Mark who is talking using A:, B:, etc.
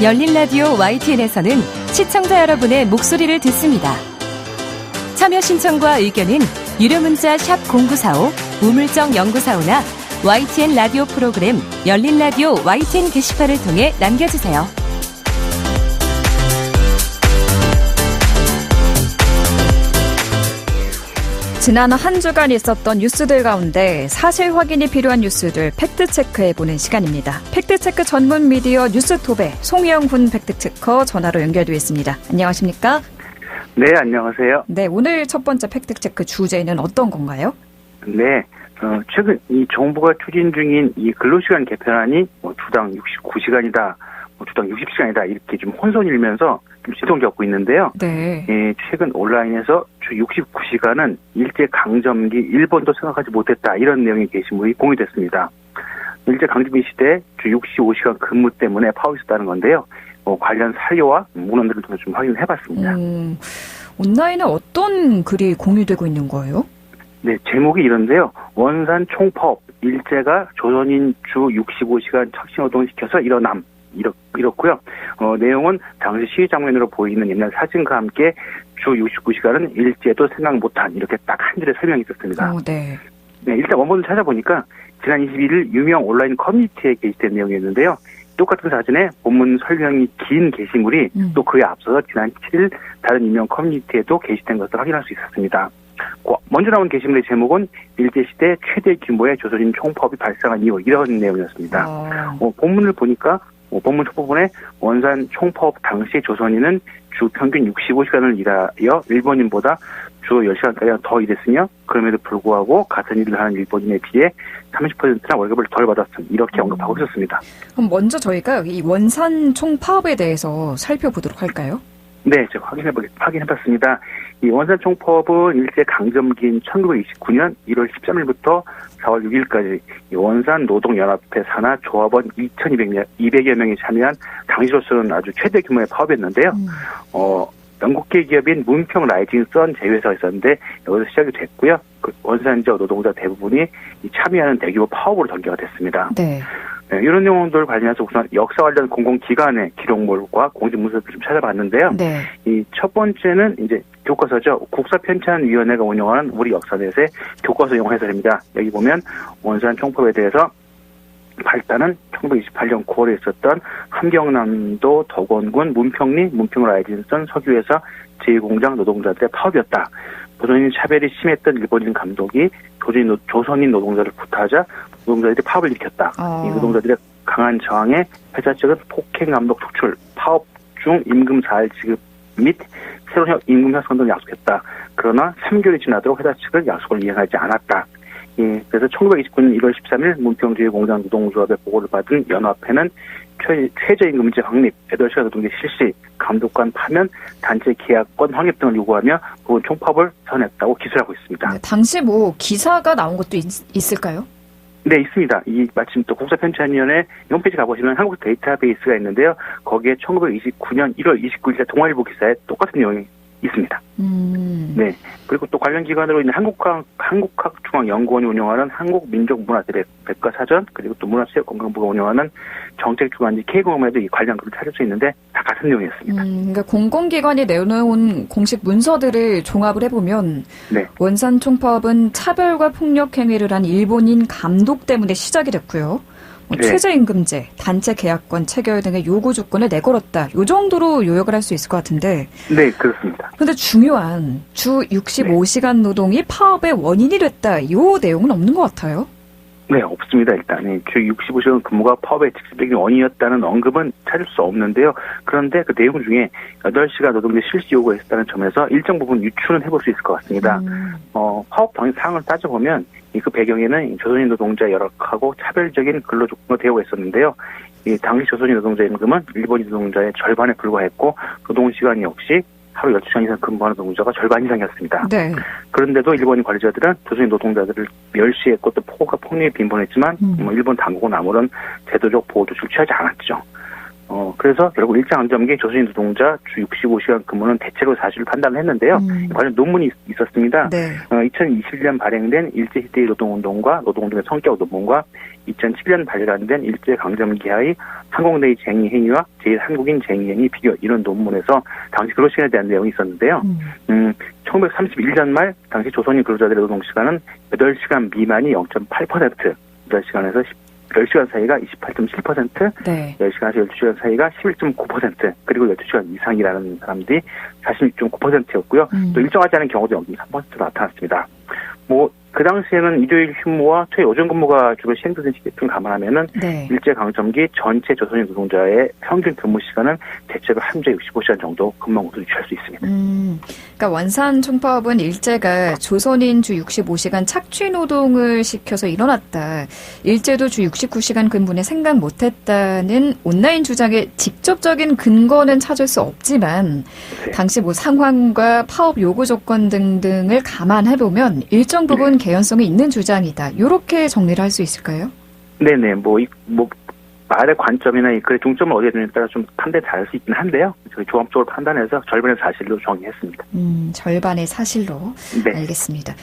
A: 열린 라디오 YTN에서는 시청자 여러분의 목소리를 듣습니다. 참여 신청과 의견은 유료 문자 샵 0945, 우물정 0945나 YTN 라디오 프로그램 열린 라디오 YTN 게시판을 통해 남겨주세요.
B: 지난 한 주간 있었던 뉴스들 가운데 사실 확인이 필요한 뉴스들 팩트체크해보는 시간입니다. 팩트체크 전문 미디어 뉴스톱의 송영훈 팩트체커 전화로 연결되어 있습니다. 안녕하십니까?
C: 네, 안녕하세요.
B: 네, 오늘 첫 번째 팩트체크 주제는 어떤 건가요?
C: 네, 최근 이 정부가 추진 중인 이 근로시간 개편안이 주당 69시간이다, 주당 60시간이다 이렇게 좀 혼선이 일면서 좀 시동 겪고 있는데요.
B: 네.
C: 예, 최근 온라인에서 주 69시간은 일제 강점기 일본도 생각하지 못했다 이런 내용의 게시물이 공유됐습니다. 일제 강점기 시대 주 65시간 근무 때문에 파업이 있었다는 건데요. 관련 사료와 문헌들을 통해서 좀 확인해봤습니다.
B: 온라인에 어떤 글이 공유되고 있는 거예요?
C: 네, 제목이 이런데요. 원산 총파업, 일제가 조선인 주 65시간 척신노동시켜서 일어남. 이렇고요. 내용은 당시 시위 장면으로 보이는 옛날 사진과 함께 주 69시간은 일제도 생각 못한 이렇게 딱 한 줄의 설명이 있었습니다.
B: 네.
C: 네, 일단 원본을 찾아보니까 지난 21일 유명 온라인 커뮤니티에 게시된 내용이었는데요. 똑같은 사진에 본문 설명이 긴 게시물이 또 그에 앞서서 지난 7일 다른 유명 커뮤니티에도 게시된 것을 확인할 수 있었습니다. 먼저 나온 게시물의 제목은 일제시대 최대 규모의 조선인 총파업이 발생한 이유 이런 내용이었습니다. 본문을 보니까 본문 초부분에 원산 총파업 당시 조선인은 주 평균 65시간을 일하여 일본인보다 주 10시간까지 더 일했으며 그럼에도 불구하고 같은 일을 하는 일본인에 비해 30%나 월급을 덜 받았음 이렇게 언급하고 있었습니다.
B: 그럼 먼저 저희가 이 원산 총파업에 대해서 살펴보도록 할까요? 네,
C: 제가 확인해봤습니다. 이 원산 총파업은 일제 강점기인 1929년 1월 13일부터 4월 6일까지 원산 노동연합회 산하 조합원 2,200여 명이 참여한 당시로서는 아주 최대 규모의 파업이었는데요. 영국계 기업인 문평 라이징 선 제휴회사가 있었는데 여기서 시작이 됐고요. 그 원산지역 노동자 대부분이 참여하는 대규모 파업으로 전개가 됐습니다.
B: 네.
C: 네, 이런 내용들 관련해서 우선 역사 관련 공공기관의 기록물과 공지문서를 좀 찾아봤는데요.
B: 네.
C: 이 첫 번째는 이제 교과서죠. 국사편찬위원회가 운영하는 우리 역사넷의 교과서용 해설입니다. 여기 보면 원산 총파업에 대해서 발단은 1928년 9월에 있었던 함경남도 덕원군 문평리 문평라이진선 석유회사 제2공장 노동자들의 파업이었다. 조선인 차별이 심했던 일본인 감독이 조선인 노동자를 구타하자 노동자들이 파업을 일으켰다. 이 노동자들의 강한 저항에 회사 측은 폭행 감독 tuk출, 파업 중 임금 4일 지급 및 새로운 임금 협상 등을 약속했다. 그러나 3개월이 지나도록 회사 측은 약속을 이행하지 않았다. 그래서 1929년 1월 13일 문평제휴공장 노동조합의 보고를 받은 연합회는 최저임금제 확립, 8시간 노동제 실시, 감독관 파면, 단체 계약권 확립 등을 요구하며 부분 총파업을 선언했다고 기술하고 있습니다.
B: 네, 당시 기사가 나온 것도 있을까요?
C: 네, 있습니다. 마침 또 국사편찬위원회 홈페이지 가보시면 한국 데이터베이스가 있는데요. 거기에 1929년 1월 29일 동아일보 기사에 똑같은 내용이 있습니다. 네. 그리고 또 관련 기관으로 있는 한국학중앙연구원이 운영하는 한국민족문화재백과사전 그리고 또 문화체육관광부가 운영하는 정책주간지 K공업에도 이 관련 글을 찾을 수 있는데 다 같은 내용이었습니다.
B: 그러니까 공공기관이 내놓은 공식 문서들을 종합을 해보면
C: 네.
B: 원산 총파업은 차별과 폭력 행위를 한 일본인 감독 때문에 시작이 됐고요.
C: 네.
B: 최저임금제, 단체 계약권 체결 등의 요구 조건을 내걸었다. 이 정도로 요약을 할 수 있을 것 같은데.
C: 네, 그렇습니다.
B: 그런데 중요한 주 65시간 노동이 파업의 원인이 됐다. 이 내용은 없는 것 같아요.
C: 네, 없습니다. 일단 주 65시간 근무가 파업의 직접적인 원인이었다는 언급은 찾을 수 없는데요. 그런데 그 내용 중에 8시간 노동제 실시 요구가 있었다는 점에서 일정 부분 유추는 해볼 수 있을 것 같습니다. 파업 당일 사항을 따져보면 그 배경에는 조선인 노동자 열악하고 차별적인 근로 조건과 대우가 있었는데요. 당시 조선인 노동자 임금은 일본인 노동자의 절반에 불과했고 노동시간 역시 하루 12시간 이상 근무하는 노동자가 절반 이상이었습니다.
B: 네.
C: 그런데도 일본인 관리자들은 조선인 노동자들을 멸시했고 또 폭력에 빈번했지만 일본 당국은 아무런 제도적 보호조치를 취하지 않았죠. 그래서 결국 일제강점기 조선인 노동자 주 65시간 근무는 대체로 사실을 판단을 했는데요. 관련 논문이 있었습니다.
B: 네.
C: 2021년 발행된 일제시대의 노동운동과 노동운동의 성격 논문과 2011년 발간된 일제강점기하의 항공대의 쟁의 행위와 제1한국인 쟁의 행위 비교 이런 논문에서 당시 근로시간에 대한 내용이 있었는데요. 1931년 말 당시 조선인 근로자들의 노동시간은 8시간 미만이 0.8%, 8시간에서 10시간 사이가 28.7%,
B: 네.
C: 10시간에서 12시간 사이가 11.9%, 그리고 12시간 이상이라는 사람들이 46.9%였고요. 또 일정하지 않은 경우도 여기 3% 나타났습니다. 그 당시에는 일요일 휴무와 토요일 오전 근무가 주로 시행되던 시기를 감안하면은
B: 네.
C: 일제강점기 전체 조선인 노동자의 평균 근무 시간은 대체로 한 주에 65시간 정도 근무한 것으로 유추할 수 있습니다.
B: 그러니까 원산 총파업은 일제가 조선인 주 65시간 착취 노동을 시켜서 일어났다. 일제도 주 69시간 근무는 생각 못했다는 온라인 주장의 직접적인 근거는 찾을 수 없지만
C: 네.
B: 당시 상황과 파업 요구 조건 등등을 감안해보면 일정 부분 개연성이 있는 주장이다. 이렇게 정리를 할 수 있을까요?
C: 네네. 말의 관점이나 이 글의 중점을 어디에 두느냐에 따라 좀 판단이 다를 수 있긴 한데요. 저희 종합적으로 판단해서 절반의 사실로 정의했습니다.
B: 절반의 사실로.
C: 네.
B: 알겠습니다.